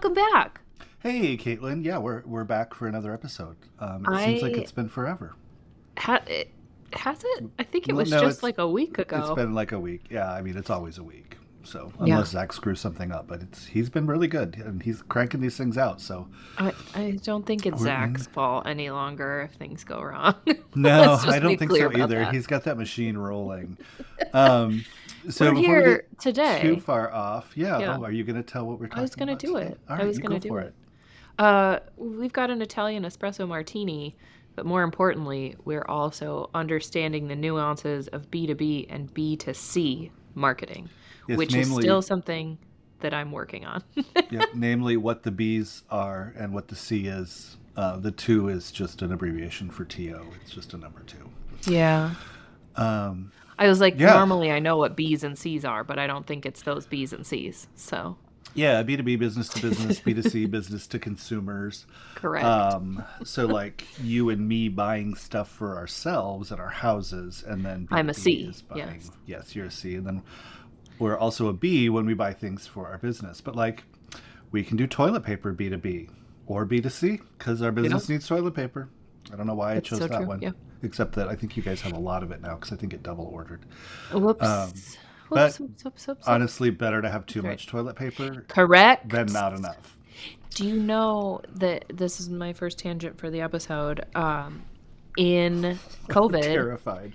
welcome back. Hey, Caitlin. Yeah, we're back for another episode. It seems like I it's been forever. has it? I think it Well, was no, just like a week it's ago. been like a week. Yeah, I mean it's always a week. So Yeah. unless Zach screws something up, but he's been really good and he's cranking these things out. So I don't think it's we're Zach's in. fault any longer if things go wrong. No, Let's I just be don't think clear so about either. that. He's got that machine rolling. Um, so We're before we here get too today. far off, yeah. Yeah. Oh, are you going to tell what we're I was talking gonna about do today? it. All I right, was you gonna go do for it. it. We've got an Italian espresso martini, but more importantly, we're also understanding the nuances of B2B and B2C marketing, Yes, which is namely, still something that I'm working on. yep, namely what the B's are and what the C is. The two is just an abbreviation for TO. It's just a number two. Yeah. Um, I was like, yeah, normally I know what B's and C's are, but I don't think it's those B's and C's. So, yeah, B2B, business to business, B2C, business to consumers. correct. So like you and me buying stuff for ourselves at our houses, and then I'm a B2B C. is buying, Yes. yes, you're a C, and then we're also a B when we buy things for our business. But like we can do toilet paper B2B or B2C because our Yeah. business needs toilet paper. I don't know why I That's chose so that true. one, Yeah. except that I think you guys have a lot of it now because I think it double ordered. Um, Whoops. but Whoops. honestly, better to have too That's right. much toilet paper than Correct. not enough. Do you know that this is my first tangent for the episode? In COVID, Terrified.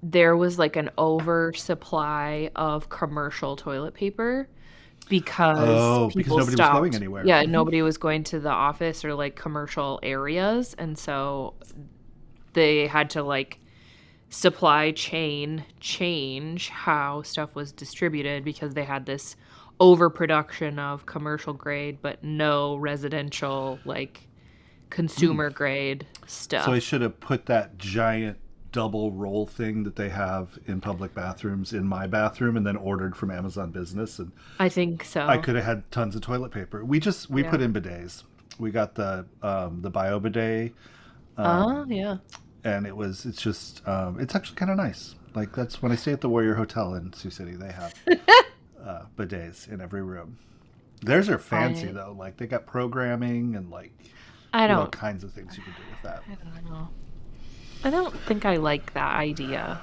there was like an oversupply of commercial toilet paper because Oh, because people nobody was going stopped. anywhere. Yeah, Hmm. nobody was going to the office or like commercial areas, and so they had to like supply chain change how stuff was distributed because they had this overproduction of commercial grade but no residential like consumer grade So I stuff. should have put that giant double roll thing that they have in public bathrooms in my bathroom and then ordered from Amazon Business, and I think I so. could have had tons of toilet paper. We Yeah. put in bidets. We got the bio bidet, um, Yeah. and it's actually kind of nice. Like that's when I stay at the Warrior Hotel in Sioux City, they have bidets in every room. Theirs are fancy I though. Like they got programming and like I there's all don't kinds of things you can do with that. I don't know. I don't think I like that idea.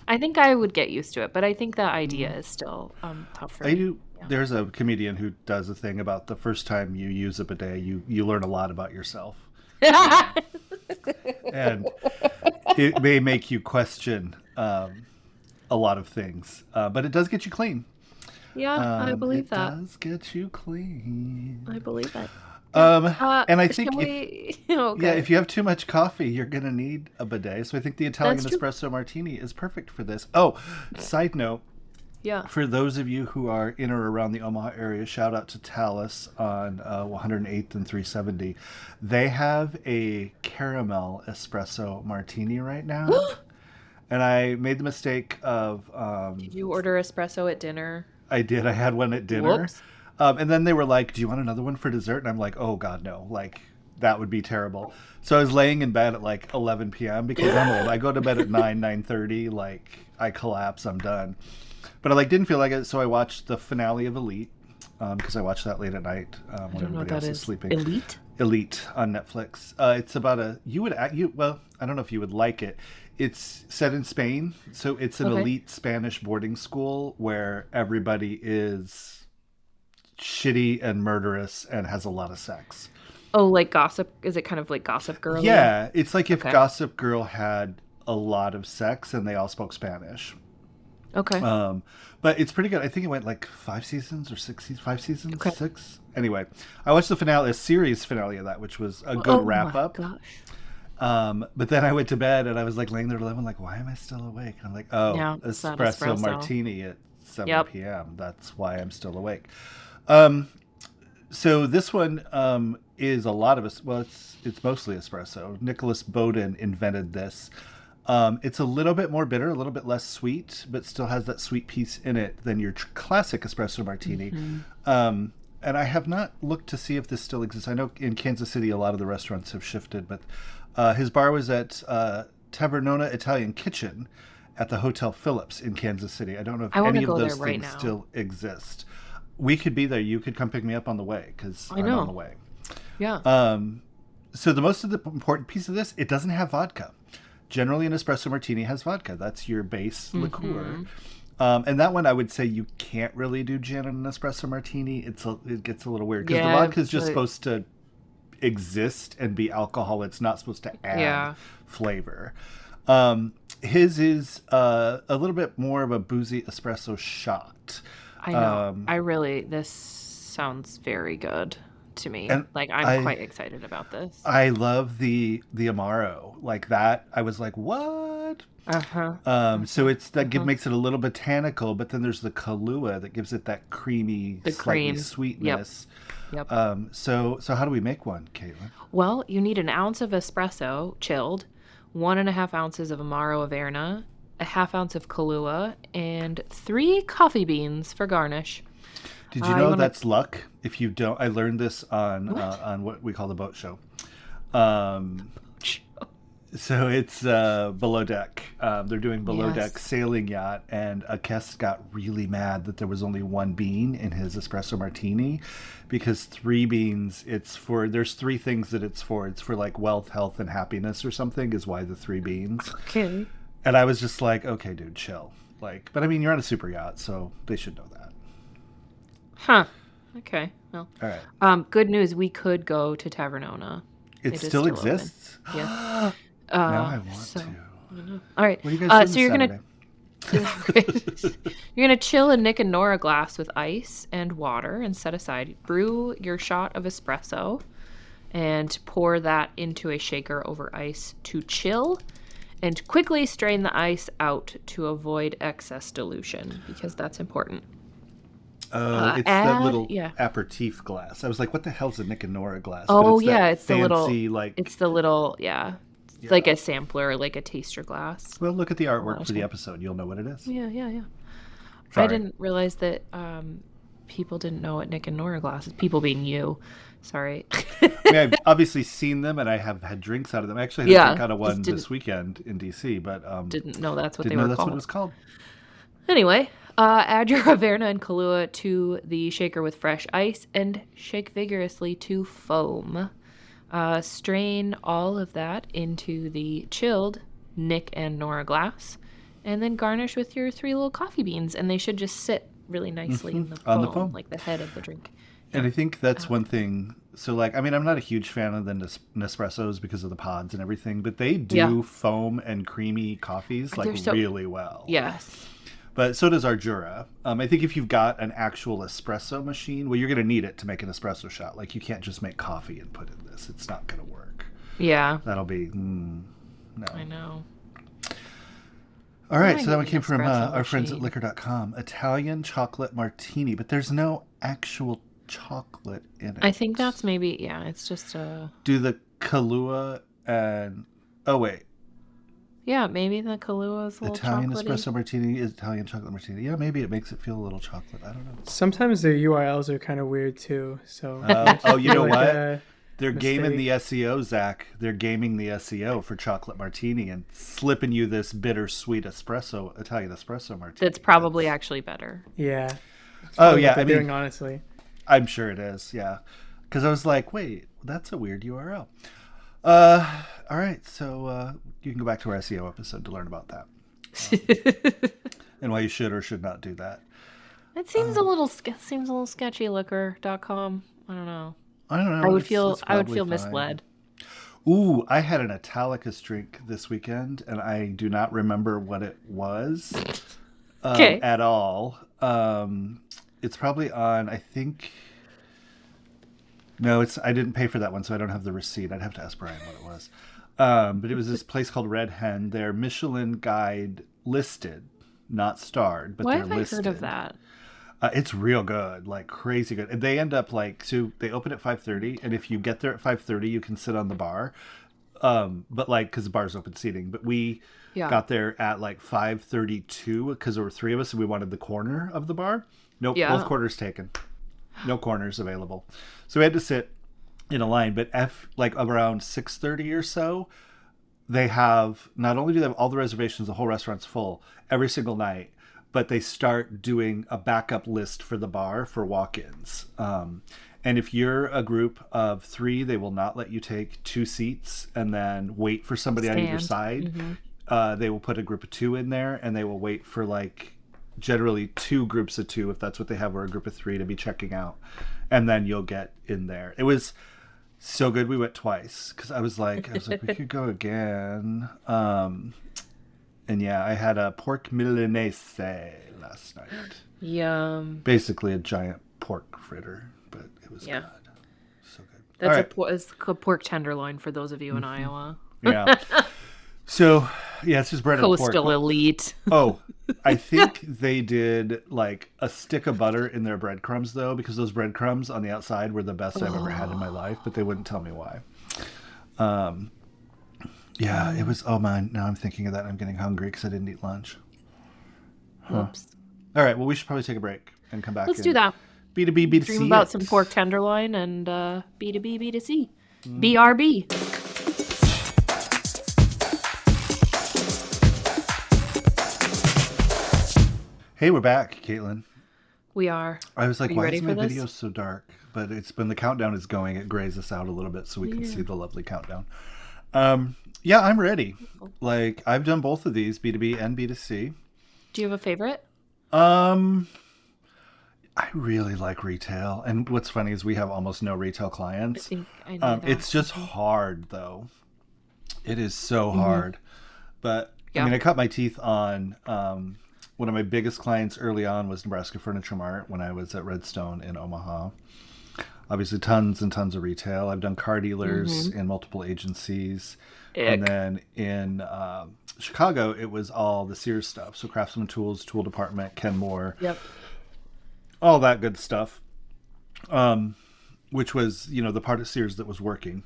I think I would get used to it, but I think that idea is still tough for I me. do. There's a comedian who does a thing about the first time you use a bidet, you learn a lot about yourself, Yeah. um, and it may make you question a lot of things, but it does get you clean. Yeah, I believe It that. does get you clean. I believe it. Yeah. And I Shall think if we? yeah, Okay. if you have too much coffee, you're gonna need a bidet. So I think the Italian That's true. espresso martini is perfect for this. Oh, side note. Yeah. For those of you who are in or around the Omaha area, shout out to Talus on 108th and 370. They have a caramel espresso martini right now. And I made the mistake of, Did you order espresso at dinner? I did, I had one at dinner. Whoops. And then they were like, do you want another one for dessert? And I'm like, oh, God, no. Like, that would be terrible. So I was laying in bed at like 11 p.m. because I'm old. I go to bed at 9:30. Like, I collapse, I'm done. But I like didn't feel like it, so I watched the finale of Elite because I watched that late at night I when don't know what everybody that else is is. sleeping. Elite? Elite on Netflix. It's about well, I don't know if you would like it. It's set in Spain, so it's an Okay. elite Spanish boarding school where everybody is shitty and murderous and has a lot of sex. Oh, like gossip? Is it kind of like Gossip Girly? Yeah, it's like if Okay. Gossip Girl had a lot of sex and they all spoke Spanish. Okay. Um, but it's pretty good. I think it went like 5 seasons or 6 seasons, 5 seasons, Okay. six. Anyway, I watched the finale, a series finale of that, which was a good Oh wrap my up. gosh. But then I went to bed and I was like laying there at 11, like, why am I still awake? And I'm like, oh, Yeah, it's that espresso espresso. martini at 7 Yep. p.m. That's why I'm still awake. Um, so this one is a lot of us. Well, it's mostly espresso. Nicholas Bowden invented this. It's a little bit more bitter, a little bit less sweet, but still has that sweet piece in it than your classic espresso martini. And I have not looked to see if this still exists. I know in Kansas City a lot of the restaurants have shifted, but his bar was at Tavernona Italian Kitchen at the Hotel Phillips in Kansas City. I don't know if I want any to of go there those right things now. still exist. We could be there. You could come pick me up on the way because I I'm know. on the way. Yeah. So the most of the important piece of this, it doesn't have vodka. Generally, an espresso martini has vodka. That's your base liqueur. And that one, I would say you can't really do gin in an espresso martini. It gets a little weird because the vodka is just supposed to exist and be alcohol. It's not supposed to add flavor. His is a little bit more of a boozy espresso shot. I know. This sounds very good to me. And like I'm quite excited about this. I love the Amaro. Like that, I was like, what? So it's makes it a little botanical, but then there's the Kahlúa that gives it that creamy, slightly sweetness. Yep. So how do we make one, Caitlin? Well, you need an ounce of espresso chilled, 1.5 ounces of Amaro Averna, a half ounce of Kahlúa, and 3 coffee beans for garnish. Did you know that's luck? If you don't, I learned this on what we call the boat show. So it's below deck. They're doing below deck sailing yacht, and a guest got really mad that there was only 1 bean in his espresso martini, because 3 beans. There's 3 things that it's for. It's for like wealth, health, and happiness or something. Is why the 3 beans. Okay. And I was just like, okay, dude, chill. Like, but I mean, you're on a super yacht, so they should know that. Huh. Okay. Well. All right. Good news. We could go to Tavernona. It still exists. Yes. Now I want to. I know. All right. What are you guys doing you're gonna chill a Nick and Nora glass with ice and water and set aside. Brew your shot of espresso and pour that into a shaker over ice to chill, and quickly strain the ice out to avoid excess dilution, because that's important. It's that little aperitif glass. I was like, what the hell's a Nick and Nora glass? Oh, it's the little, like a sampler, like a taster glass. Well, look at the artwork for the episode. You'll know what it is. Yeah. Sorry. I didn't realize that people didn't know what Nick and Nora glasses. People being you. Sorry. I mean, I've obviously seen them, and I have had drinks out of them. I actually had a drink out of one this weekend in DC, but didn't know that's what they were called. What it was called. Anyway, add your Averna and Kahlúa to the shaker with fresh ice and shake vigorously to foam. Strain all of that into the chilled Nick and Nora glass, and then garnish with your 3 little coffee beans, and they should just sit really nicely in the foam, on the foam, like the head of the drink. And I think that's one thing. So, like, I mean, I'm not a huge fan of the Nespressos because of the pods and everything, but they do foam and creamy coffees really well. Yes. But so does our Jura. I think if you've got an actual espresso machine, well, you're going to need it to make an espresso shot. Like, you can't just make coffee and put in this. It's not going to work. Yeah. That'll be, no. I know. All right, so that one came from our friends at liqueur.com. Italian chocolate martini, but there's no actual chocolate in it. I think that's maybe, it's just a... Do the Kahlúa and... Oh, wait. Yeah, maybe the Kahlúa is a little Italian chocolatey. espresso martini is Italian chocolate martini. Yeah, maybe it makes it feel a little chocolate. I don't know. Sometimes their URLs are kind of weird, too. So. You know what? They're gaming the SEO, Zach. They're gaming the SEO for chocolate martini and slipping you this bittersweet Italian espresso martini. That's probably actually better. Yeah. They're doing, honestly. I'm sure it is, yeah. Because I was like, wait, that's a weird URL. All right, so you can go back to our SEO episode to learn about that. And why you should or should not do that. It seems a little sketchy, liquor.com. I don't know. I would feel misled. Ooh, I had an Italicus drink this weekend, and I do not remember what it was at all. It's probably on, I think... No, I didn't pay for that one, so I don't have the receipt. I'd have to ask Brian what it was. But it was this place called Red Hen. They're Michelin Guide listed, not starred, but they're listed. Why have I heard of that? It's real good, like crazy good. And they end up they open at 5:30, and if you get there at 5:30, you can sit on the bar. But because the bar's open seating. But we got there at 5:32 because there were 3 of us, and we wanted the corner of the bar. Nope, both corners taken. No corners available. So we had to sit in a line. But around 6:30 or so, they have, not only do they have all the reservations, the whole restaurant's full every single night, but they start doing a backup list for the bar for walk-ins. And if you're a group of 3, they will not let you take 2 seats and then wait for somebody on either side. They will put a group of 2 in there, and they will wait for like generally 2 groups of 2, if that's what they have, or a group of 3 to be checking out. And then you'll get in there. It was so good. We went twice because I was like, we could go again. And yeah, I had a pork milanese last night. Yum. Basically a giant pork fritter, but it was good. So good. That's it's a pork tenderloin for those of you in Iowa. Yeah. So, yeah, it's just bread and pork. Coastal elite. Oh, I think they did like a stick of butter in their breadcrumbs, though, because those breadcrumbs on the outside were the best I've ever had in my life, but they wouldn't tell me why. Yeah, it was, oh man, now I'm thinking of that. I'm getting hungry because I didn't eat lunch. Oops. All right, well, we should probably take a break and come back. Let's do that. B2B, B2C. Dream about some pork tenderloin and B2B, B2C. BRB. Hey, we're back, Caitlin. We are. I was like, why is my this? video so dark? But it's when the countdown is going, it grays us out a little bit so we can see the lovely countdown. Yeah, I'm ready. Like, I've done both of these, B2B and B2C. Do you have a favorite? I really like retail. And what's funny is we have almost no retail clients. I knew that. It's just hard, though. It is so hard. But, I mean, I cut my teeth on... one of my biggest clients early on was Nebraska Furniture Mart when I was at Redstone in Omaha. Obviously, tons and tons of retail. I've done car dealers in multiple agencies. And then in Chicago, it was all the Sears stuff. So Craftsman Tools, Tool Department, Ken Moore. Yep. All that good stuff. Which was, the part of Sears that was working,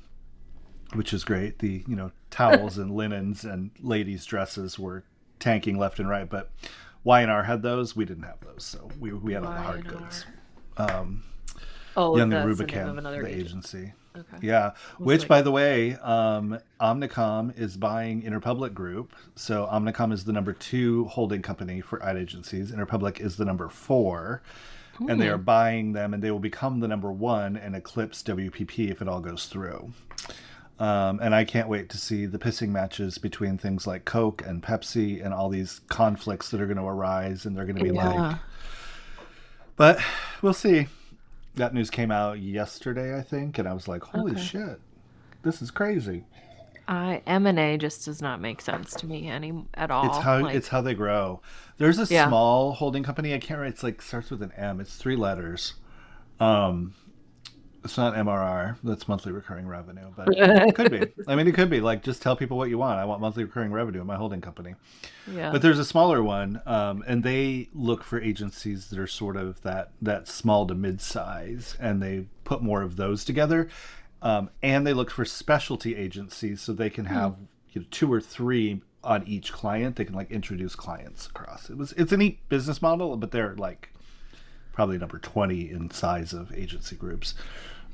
which is great. The, towels and linens and ladies' dresses were tanking left and right. But Y&R had those. We didn't have those. So we had all the hard goods. Young and Rubicam, the agency. Okay. Yeah, which, by the way, Omnicom is buying Interpublic Group. So Omnicom is the number 2 holding company for ad agencies. Interpublic is the number 4. And they are buying them, and they will become the number 1 and eclipse WPP if it all goes through. And I can't wait to see the pissing matches between things like Coke and Pepsi and all these conflicts that are going to arise, and they're going to be like... But we'll see. That news came out yesterday, I think, and I was like, holy shit, this is crazy. M&A just does not make sense to me at all. It's how they grow. There's a small holding company, I can't remember, it's like starts with an M. It's 3 letters. It's not MRR. That's monthly recurring revenue, but it could be. I mean, it could be like, just tell people what you want. I want monthly recurring revenue in my holding company. Yeah. But there's a smaller one, and they look for agencies that are sort of that small to mid-size, and they put more of those together. And they look for specialty agencies so they can have 2 or 3 on each client. They can like introduce clients across. It's a neat business model, but they're like probably number 20 in size of agency groups.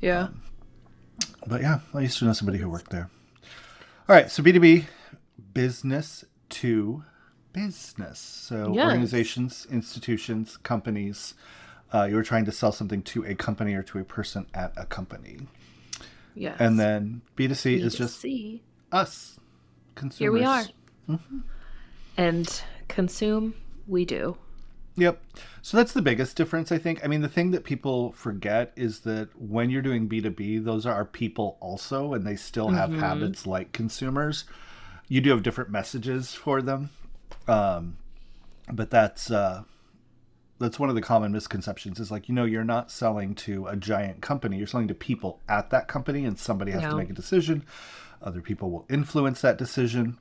Yeah. But yeah, I used to know somebody who worked there. All right, so B2B, business to business. So organizations, institutions, companies, you're trying to sell something to a company or to a person at a company. Yes. And then B2C is just us, consumers. Here we are. And consume, we do. Yep. So that's the biggest difference, I think. I mean, the thing that people forget is that when you're doing B2B, those are our people also, and they still have habits like consumers. You do have different messages for them. But that's one of the common misconceptions is like, you're not selling to a giant company. You're selling to people at that company, and somebody has to make a decision. Other people will influence that decision.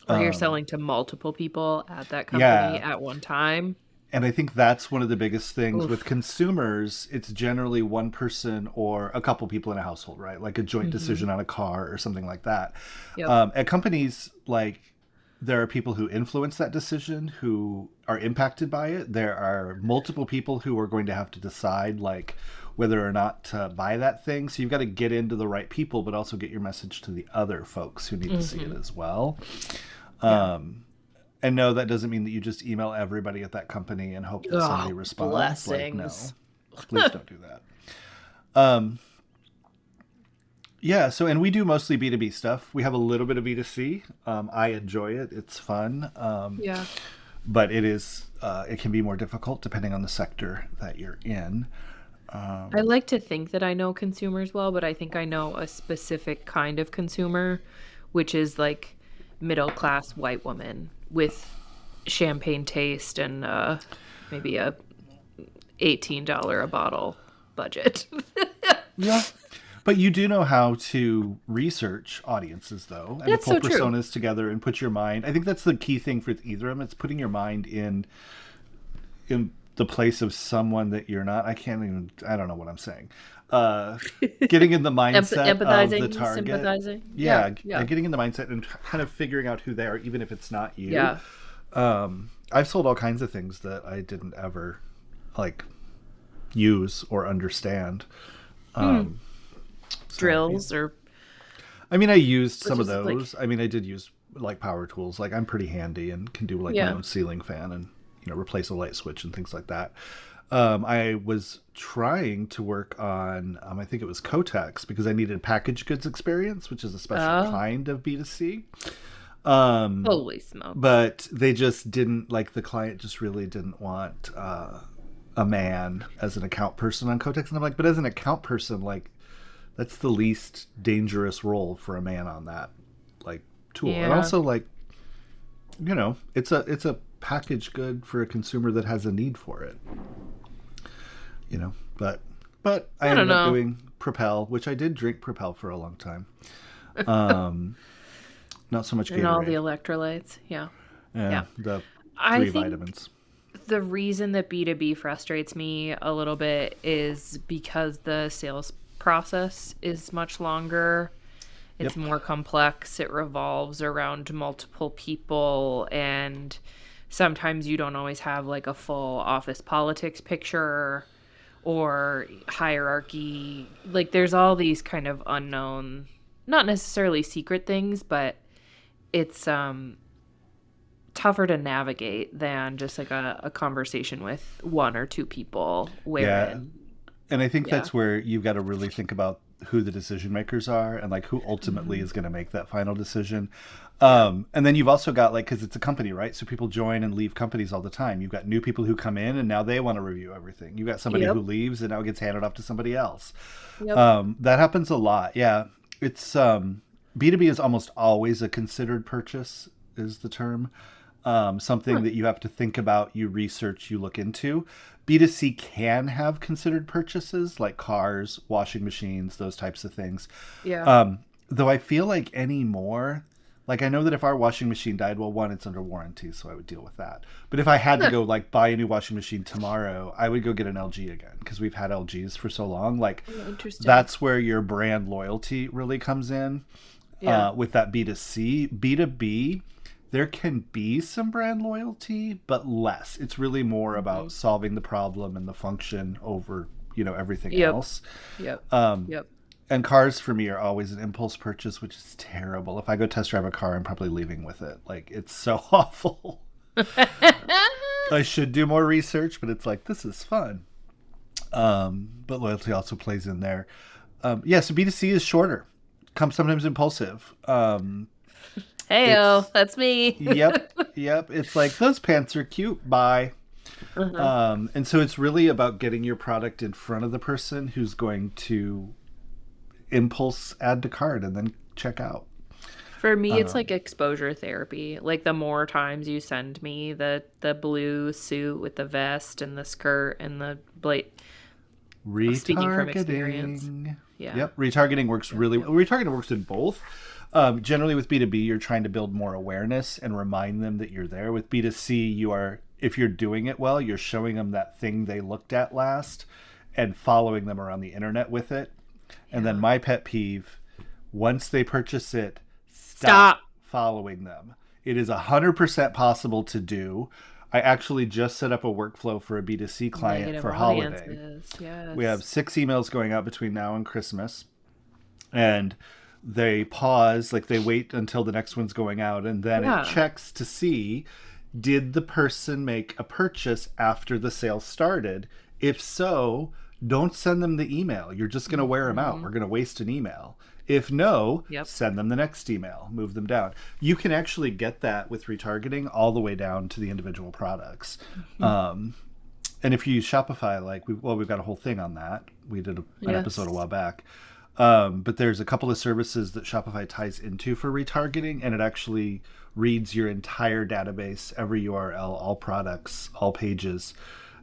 Or you're selling to multiple people at that company at one time. And I think that's one of the biggest things with consumers. It's generally one person or a couple people in a household, right? Like a joint decision on a car or something like that. Yep. At companies, like, there are people who influence that decision, who are impacted by it. There are multiple people who are going to have to decide, like, whether or not to buy that thing. So you've got to get into the right people, but also get your message to the other folks who need to see it as well. And no, that doesn't mean that you just email everybody at that company and hope that somebody responds. Like, no, Blessings. please don't do that. Yeah, so, and we do mostly B2B stuff. We have a little bit of B2C. I enjoy it. It's fun. Yeah. But it can be more difficult depending on the sector that you're in. I like to think that I know consumers well, but I think I know a specific kind of consumer, which is like middle class white woman with champagne taste and maybe a $18 a bottle budget. Yeah. But you do know how to research audiences, though, and That's to pull so true. personas together and put your mind. I think that's the key thing for either of them. It's putting your mind in the place of someone that you're not. I don't know what I'm saying. Getting in the mindset of Empathizing, the target. sympathizing. Yeah, Yeah. getting in the mindset and kind of figuring out who they are, even if it's not you. Yeah. I've sold all kinds of things that I didn't ever like use or understand. Drills or I mean, I used some of Which is, like- those. I mean, I did use like power tools. Like I'm pretty handy and can do like Yeah. my own ceiling fan and replace a light switch and things like that. I was trying to work on I think it was Kotex because I needed packaged goods experience, which is a special kind of B2C. holy smokes. But they just didn't like the client just really didn't want a man as an account person on Kotex, and I'm like, but as an account person, like that's the least dangerous role for a man on that like tool. And Yeah. also like it's a packaged good for a consumer that has a need for it. But I don't ended up know. doing Propel, which I did drink Propel for a long time. Not so much Gatorade. And all the electrolytes. Yeah. yeah. The I 3 think vitamins. the reason that B2B frustrates me a little bit is because the sales process is much longer. It's more complex. It revolves around multiple people, and sometimes you don't always have like a full office politics picture or hierarchy. Like there's all these kind of unknown, not necessarily secret things, but it's tougher to navigate than just like a conversation with one or two people where And I think that's where you've got to really think about who the decision makers are and like who ultimately Mm-hmm. is going to make that final decision. And then you've also got like, because it's a company, right? So people join and leave companies all the time. You've got new people who come in and now they want to review everything. You've got somebody who leaves and now it gets handed off to somebody else. That happens a lot. Yeah. It's B2B is almost always a considered purchase is the term. Something that you have to think about, you research, you look into. B2C can have considered purchases like cars, washing machines, those types of things. yeah Though I feel like anymore, like I know that if our washing machine died, well, one, it's under warranty, so I would deal with that. But if I had to go like buy a new washing machine tomorrow, I would go get an LG again because we've had LGs for so long. Like interesting. that's where your brand loyalty really comes in with that B2C. B2B, there can be some brand loyalty, but less. It's really more about solving the problem and the function over, everything else. Yep. And cars for me are always an impulse purchase, which is terrible. If I go test drive a car, I'm probably leaving with it. Like, it's so awful. I should do more research, but it's like, this is fun. But loyalty also plays in there. So B2C is shorter. Comes sometimes impulsive. Heyo, that's me. Yep. It's like, those pants are cute. Bye. And so it's really about getting your product in front of the person who's going to impulse add to cart and then check out. For me, it's like exposure therapy. Like the more times you send me the blue suit with the vest and the skirt and the blade. Speaking from experience. Retargeting. Yeah. Yep. Retargeting works really well. Retargeting works in both. Generally with B2B, you're trying to build more awareness and remind them that you're there. With B2C, if you're doing it well, you're showing them that thing they looked at last and following them around the internet with it. And then my pet peeve, once they purchase it, stop following them. It is 100% possible to do. I actually just set up a workflow for a B2C client Negative for holiday. audiences. Yes. We have 6 emails going out between now and Christmas. And they pause, like they wait until the next one's going out, and then Yeah. it checks to see, did the person make a purchase after the sale started? If so, don't send them the email. You're just going to wear them out. We're going to waste an email. If no, Yep. send them the next email, move them down. You can actually get that with retargeting all the way down to the individual products. And if you use Shopify, like we've got a whole thing on that. We did an Yes. episode a while back. But there's a couple of services that Shopify ties into for retargeting, and it actually reads your entire database, every URL, all products, all pages.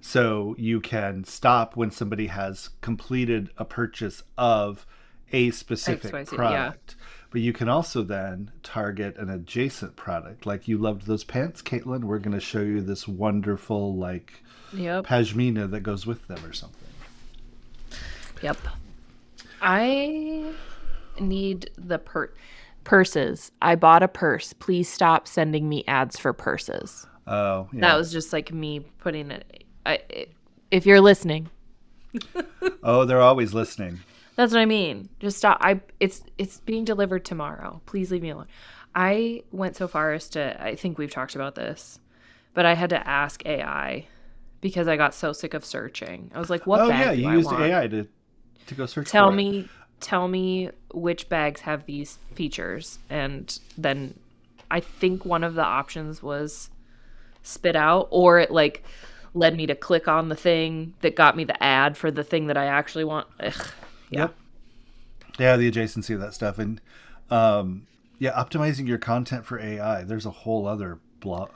So you can stop when somebody has completed a purchase of a specific XYZ, yeah. product. But you can also then target an adjacent product. Like, you loved those pants, Caitlin. We're going to show you this wonderful, like, Yep. pashmina that goes with them or something. Yep. I need the purses. I bought a purse. Please stop sending me ads for purses. Oh, yeah. That was just like me putting it. If you're listening, Oh, they're always listening. that's what I mean. Just stop. It's being delivered tomorrow. Please leave me alone. I went so far as to, I think we've talked about this, but I had to ask AI because I got so sick of searching. I was like, "What Oh, bag yeah, do you I used want? AI to go search Tell for it. tell me which bags have these features." And then I think one of the options was spit out, or it like led me to click on the thing that got me the ad for the thing that I actually want. Ugh. Yeah. Yep. Yeah, the adjacency of that stuff. And yeah, optimizing your content for AI. There's a whole other blog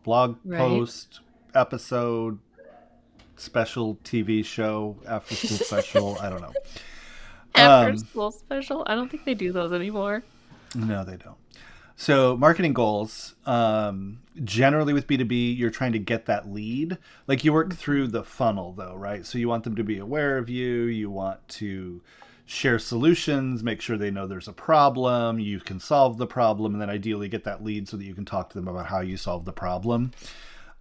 Right. post, episode, special TV show, after school special. I don't know. After school special. I don't think they do those anymore. No, they don't. So marketing goals, generally with B2B, you're trying to get that lead. Like, you work through the funnel though, right? So you want them to be aware of you. You want to share solutions, make sure they know there's a problem, you can solve the problem, and then ideally get that lead so that you can talk to them about how you solve the problem.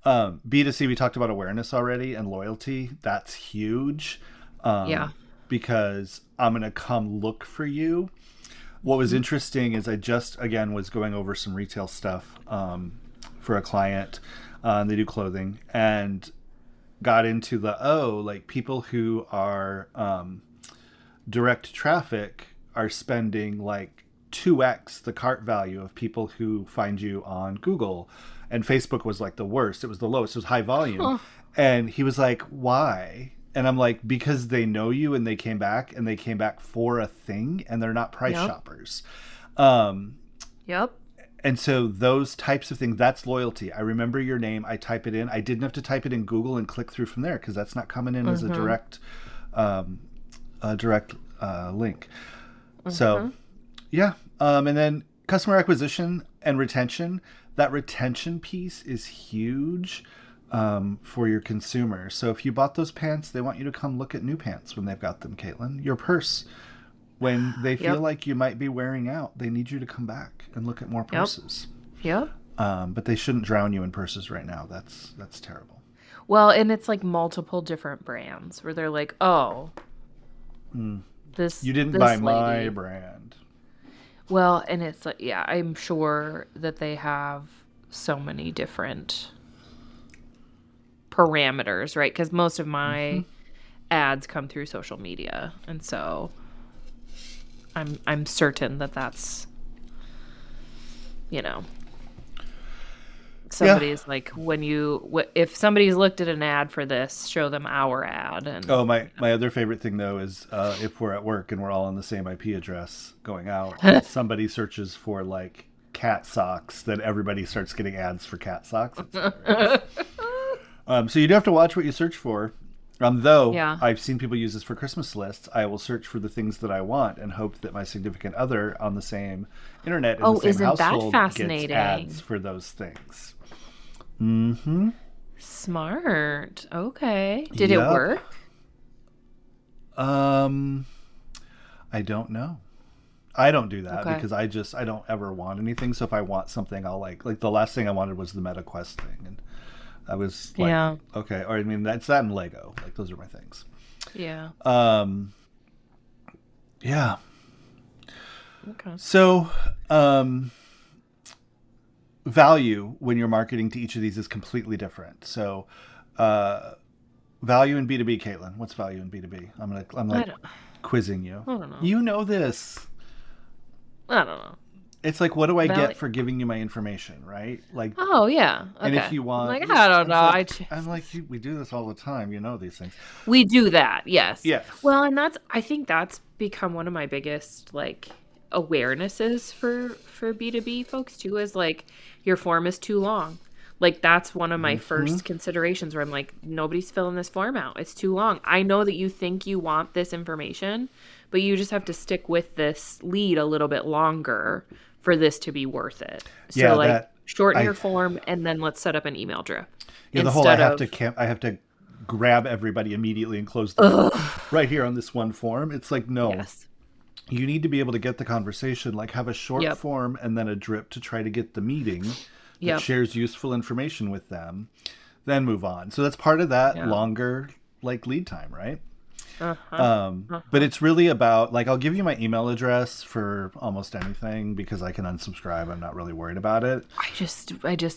B2C, we talked about awareness already, and loyalty. That's huge. Yeah. Because I'm going to come look for you. What was interesting is I just, again, was going over some retail stuff for a client. They do clothing, and got into like people who are direct traffic are spending like 2x the cart value of people who find you on Google. And Facebook was like the worst. It was the lowest. It was high volume. Huh. And he was like, why? And I'm like, because they know you and they came back for a thing, and they're not price Yep. shoppers. Yep. And so those types of things, that's loyalty. I remember your name. I type it in. I didn't have to type it in Google and click through from there, because that's not coming in as a direct link. So, yeah. And then customer acquisition and retention. That retention piece is huge for your consumer. So if you bought those pants, they want you to come look at new pants when they've got them, Caitlin. Your purse, when they feel Yep. like you might be wearing out, they need you to come back and look at more purses. Yep. But they shouldn't drown you in purses right now. That's terrible. Well, and it's like multiple different brands where they're like, "Oh, this You didn't this buy my lady." brand. Well, and it's like, yeah, I'm sure that they have so many different parameters, right? Because most of my ads come through social media, and so I'm certain that that's, somebody's like, if somebody's looked at an ad for this, show them our ad. And Oh, my other favorite thing, though, is if we're at work and we're all on the same IP address going out, and somebody searches for, like, cat socks, then everybody starts getting ads for cat socks. It's hilarious. So you do have to watch what you search for. Though Yeah. I've seen people use this for Christmas lists. I will search for the things that I want and hope that my significant other on the same internet in Oh, the same isn't that household gets fascinating? ads for those things. Mm-hmm. Smart. Okay. Did it Yup. work? I don't know. I don't do that Okay. because I don't ever want anything. So if I want something, I'll like the last thing I wanted was the MetaQuest thing, and I was like, Yeah. okay. Or I mean, that's that and Lego. Like, those are my things. Yeah. Yeah. Okay. So, value when you're marketing to each of these is completely different. So, value in B2B, Caitlin. What's value in B2B? I'm like quizzing you. I don't know. You know this. I don't know. It's like, what do I get for giving you my information, right? Like, oh yeah. Okay. And if you want, like, I don't know. I'm like, we do this all the time. You know these things. We do that, yes. Yes. Well, and I think that's become one of my biggest like awarenesses for B2B folks too, is like your form is too long. Like that's one of my first considerations where I'm like, nobody's filling this form out. It's too long. I know that you think you want this information, but you just have to stick with this lead a little bit longer for this to be worth it. So shorten your form and then let's set up an email drip. Yeah, the whole I have to grab everybody immediately and close the right here on this one form. It's like, no. Yes. You need to be able to get the conversation, like have a short form and then a drip to try to get the meeting that shares useful information with them, then move on. So that's part of that longer like lead time, right? But it's really about like, I'll give you my email address for almost anything because I can unsubscribe. I'm not really worried about it. I just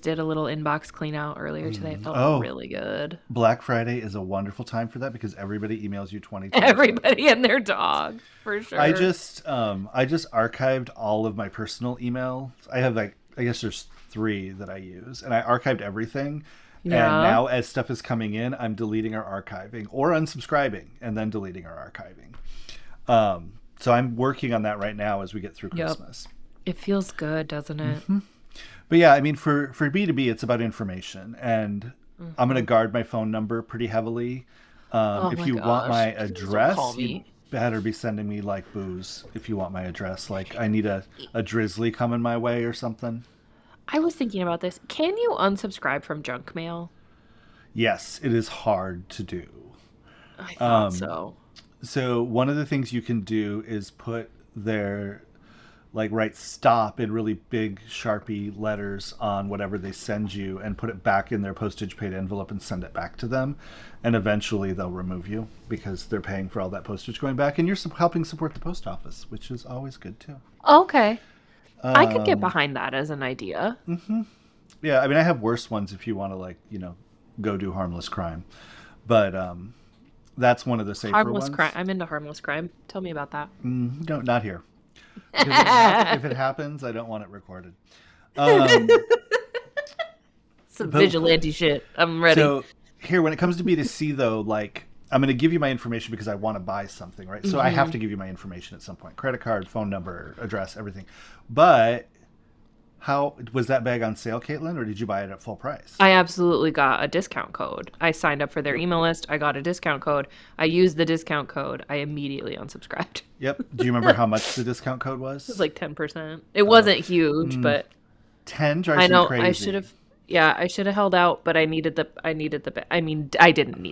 did a little inbox clean out earlier today. It felt really good. Black Friday is a wonderful time for that because everybody emails you 20 times. Everybody and their dog, for sure. I just archived all of my personal emails. I have like, I guess there's 3 that I use, and I archived everything. Yeah. And now as stuff is coming in, I'm deleting or archiving or unsubscribing and then deleting or archiving. So I'm working on that right now as we get through Christmas. It feels good, doesn't it? Mm-hmm. But yeah, I mean, for B2B, it's about information. And I'm going to guard my phone number pretty heavily. If you want my address, you better be sending me like booze if you want my address. Like I need a drizzly coming my way or something. I was thinking about this. Can you unsubscribe from junk mail? Yes, it is hard to do. I thought so. So one of the things you can do is put write stop in really big Sharpie letters on whatever they send you and put it back in their postage paid envelope and send it back to them. And eventually they'll remove you because they're paying for all that postage going back. And you're helping support the post office, which is always good too. Okay. I could get behind that as an idea. Mm-hmm. Yeah, I mean, I have worse ones if you want to, go do harmless crime. But that's one of the safer ones. Crime. I'm into harmless crime. Tell me about that. No, not here. If it happens, I don't want it recorded. Some vigilante shit. I'm ready. So here, when it comes to B2C, though, like, I'm going to give you my information because I want to buy something, right? So I have to give you my information at some point. Credit card, phone number, address, everything. But how was that bag on sale, Caitlin, or did you buy it at full price? I absolutely got a discount code. I signed up for their email list. I got a discount code. I used the discount code. I immediately unsubscribed. Yep. Do you remember how much the discount code was? It was like 10%. It wasn't huge, but 10 drives me crazy. I should have. Yeah, I should have held out, but I didn't need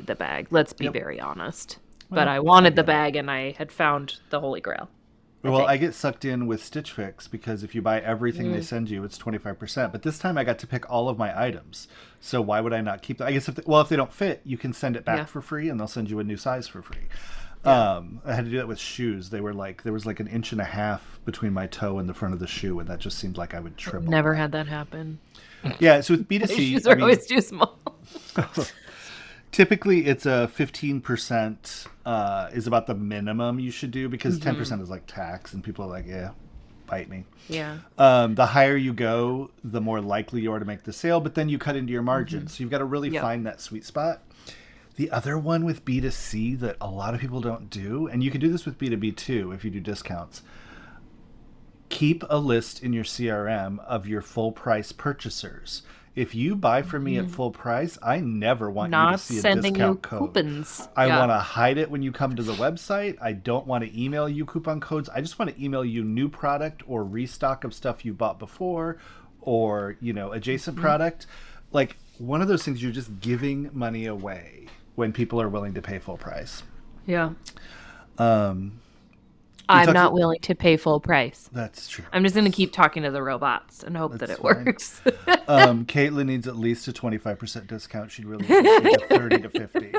the bag. Let's be very honest. But I wanted the bag, and I had found the Holy Grail. Well, I get sucked in with Stitch Fix because if you buy everything they send you, it's 25%. But this time I got to pick all of my items. So why would I not keep them? I guess if they don't fit, you can send it back for free, and they'll send you a new size for free. Yeah. I had to do that with shoes. They were like, there was like an inch and a half between my toe and the front of the shoe, and that just seemed like I would triple. Never had that happen. Yeah, so with B2C, my shoes are always too small. Typically, it's a 15% is about the minimum you should do because 10% is like tax, and people are like, yeah, bite me. Yeah. The higher you go, the more likely you are to make the sale, but then you cut into your margins. So you've got to really find that sweet spot. The other one with B2C that a lot of people don't do, and you can do this with B2B too if you do discounts, keep a list in your CRM of your full price purchasers. If you buy from me at full price, I never want you to see a discount code. Coupons. I want to hide it when you come to the website. I don't want to email you coupon codes. I just want to email you new product or restock of stuff you bought before or, adjacent product. Like one of those things, you're just giving money away when people are willing to pay full price. Yeah. I'm not willing to pay full price. That's true. I'm just going to keep talking to the robots and hope that it works. Caitlin needs at least a 25% discount. She'd really need a 30 to 50.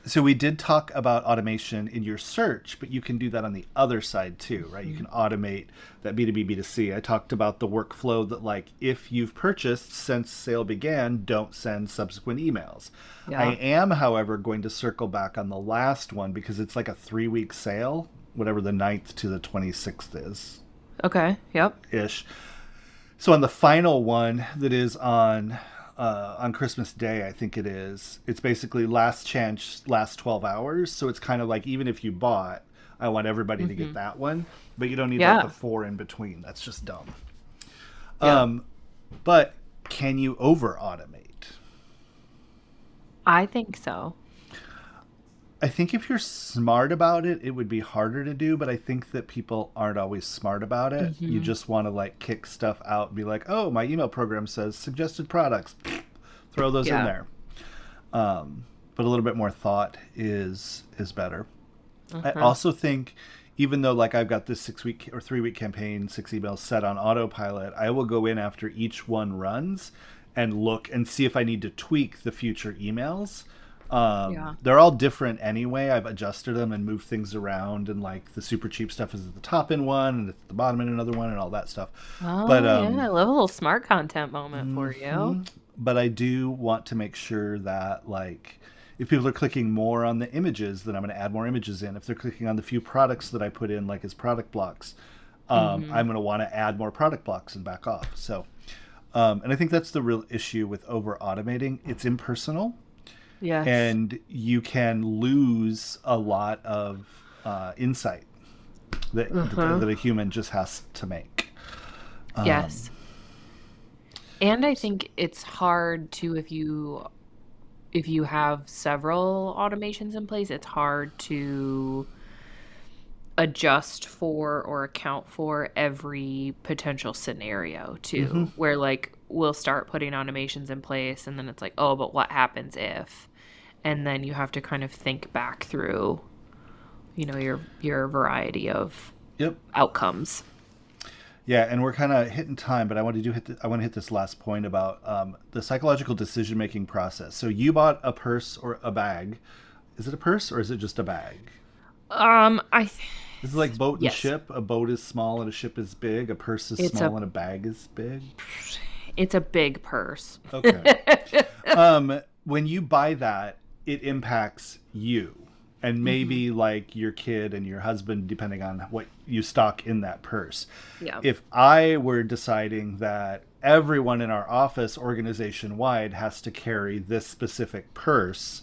So we did talk about automation in your search, but you can do that on the other side too, right? You can automate that B2B, B2C. I talked about the workflow that, like, if you've purchased since sale began, don't send subsequent emails. Yeah. I am, however, going to circle back on the last one because it's like a 3-week sale, whatever the 9th to the 26th is Okay. Yep. ish. So on the final one that is on Christmas Day, I think it is. It's basically last chance, last 12 hours. So it's kind of like, even if you bought, I want everybody to get that one, but you don't need like the 4 in between. That's just dumb. Yeah. But can you over automate? I think so. I think if you're smart about it, it would be harder to do, but I think that people aren't always smart about it. You just want to like kick stuff out and be like, oh, my email program says suggested products. Throw those in there. But a little bit more thought is better. I also think, even though like I've got this 6-week or 3-week campaign, 6 emails set on autopilot, I will go in after each one runs and look and see if I need to tweak the future emails. They're all different anyway. I've adjusted them and moved things around, and like the super cheap stuff is at the top in one and it's at the bottom in another one and all that stuff. Oh, But yeah. I love a little smart content moment for you. but I do want to make sure that, like, if people are clicking more on the images, then I'm going to add more images in. If they're clicking on the few products that I put in, like as product blocks, I'm going to want to add more product blocks and back off. So, and I think that's the real issue with over automating. It's impersonal. Yes. And you can lose a lot of insight that a human just has to make. Yes. And I think it's hard to, if you have several automations in place, it's hard to adjust for or account for every potential scenario too, where like we'll start putting automations in place and then it's like, oh, but what happens if? And then you have to kind of think back through, your variety of outcomes. Yeah, and we're kind of hitting time, but I want to hit this last point about the psychological decision-making process. So you bought a purse or a bag. Is it a purse or is it just a bag? Is it like boat and ship? A boat is small and a ship is big. A purse is small and a bag is big. It's a big purse. Okay. When you buy that, it impacts you and maybe like your kid and your husband, depending on what you stock in that purse. Yeah. If I were deciding that everyone in our office organization wide has to carry this specific purse,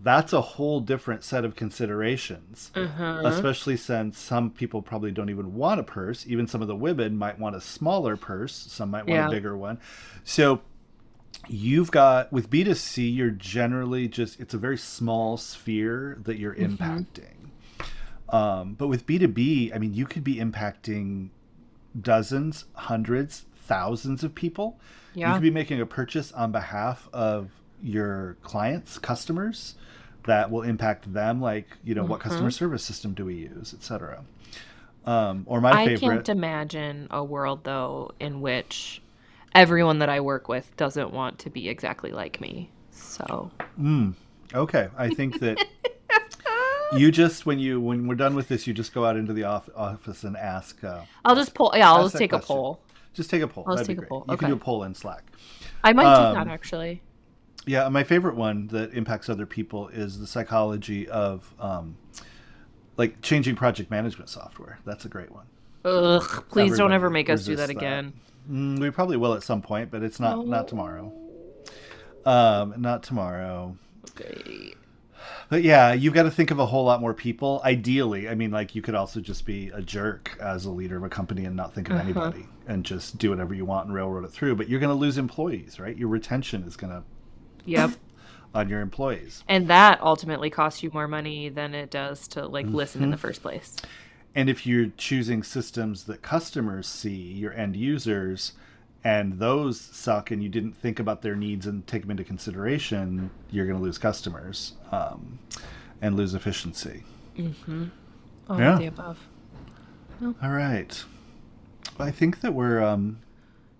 that's a whole different set of considerations, especially since some people probably don't even want a purse. Even some of the women might want a smaller purse. Some might want a bigger one. So you've got, with B2C, you're generally it's a very small sphere that you're impacting. But with B2B, I mean, you could be impacting dozens, hundreds, thousands of people. Yeah. You could be making a purchase on behalf of your clients, customers, that will impact them, like, what customer service system do we use, etc. Or my favorite. I can't imagine a world, though, in which everyone that I work with doesn't want to be exactly like me. So. Okay. I think that you just, when we're done with this, you just go out into the office and ask. I'll just pull. Yeah, I'll just take a poll. Just take a poll. I'll That'd take be a poll. Great. You can do a poll in Slack. I might do that, actually. Yeah, my favorite one that impacts other people is the psychology of like changing project management software. That's a great one. Ugh, please don't ever make us do that again. We probably will at some point, but it's not tomorrow. Not tomorrow. Okay. But yeah, you've got to think of a whole lot more people. Ideally, I mean, like, you could also just be a jerk as a leader of a company and not think of anybody and just do whatever you want and railroad it through. But you're going to lose employees, right? Your retention is going to on your employees. And that ultimately costs you more money than it does to listen in the first place. And if you're choosing systems that customers see, your end users, and those suck and you didn't think about their needs and take them into consideration, you're going to lose customers and lose efficiency. All of the above. All right. I think that we're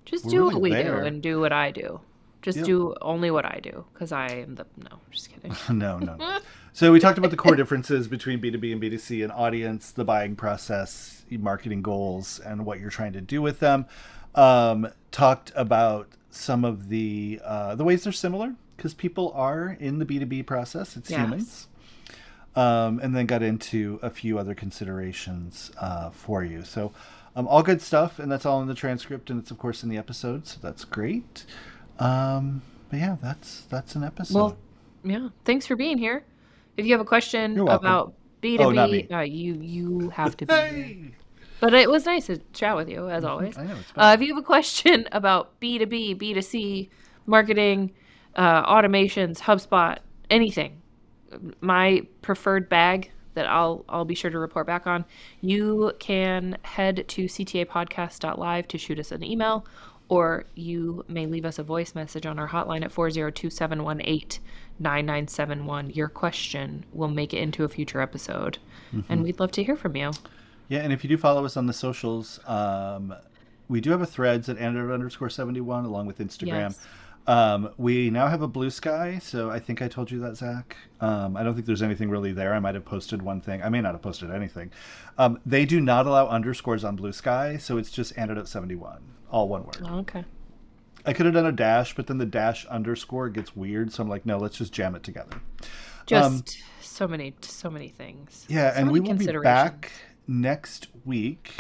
just do what we do and do what I do. Just Yep. do only what I do, because I am the... No, just kidding. No. So we talked about the core differences between B2B and B2C and audience, the buying process, marketing goals, and what you're trying to do with them. Talked about some of the ways they're similar, because people are in the B2B process. It's Yes. humans. And then got into a few other considerations for you. So all good stuff, and that's all in the transcript, and it's, of course, in the episode, so that's great. But yeah, that's an episode. Well, yeah. Thanks for being here. If you have a question You're welcome. about B2B, Oh, not me. You have to be here. Hey! But it was nice to chat with you, as always. I know, it's fun. If you have a question about B2B, B2C, marketing, automations, HubSpot, anything, my preferred bag that I'll be sure to report back on, you can head to ctapodcast.live to shoot us an email, or you may leave us a voice message on our hotline at 402-718-9971. Your question will make it into a future episode, and we'd love to hear from you. Yeah, and if you do follow us on the socials, we do have a Threads at Antidote_71 along with Instagram. Yes. We now have a Blue Sky, so I think I told you that, Zach. I don't think there's anything really there. I might have posted one thing. I may not have posted anything. They do not allow underscores on Blue Sky, so it's just Antidote71, all one word. Oh, okay. I could have done a dash, but then the dash underscore gets weird, so I'm like, no, let's just jam it together. Just so many things. Yeah, So and many we will be considerations. back next week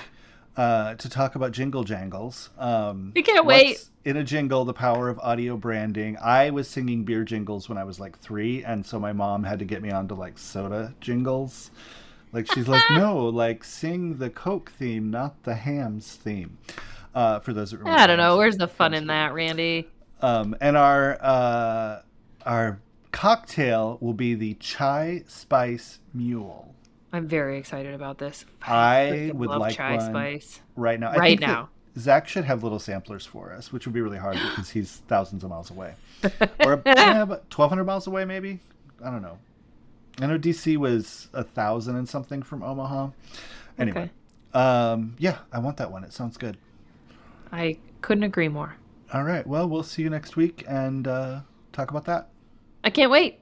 to talk about jingle jangles. We can't wait. What's in a jingle, the power of audio branding. I was singing beer jingles when I was like 3, and so my mom had to get me onto like soda jingles. Like she's like, no, like sing the Coke theme, not the Hams theme. For those that remember. I don't know. Hams. Where's the fun in that, Randy? And our cocktail will be the Chai Spice Mule. I'm very excited about this. I freaking would love like chai one spice. right now. I Right think that now. Zach should have little samplers for us, which would be really hard because he's thousands of miles away. Or about 1,200 miles away, maybe? I don't know. I know DC was 1,000 and something from Omaha. Anyway. Yeah, I want that one. It sounds good. I couldn't agree more. All right. Well, we'll see you next week and talk about that. I can't wait.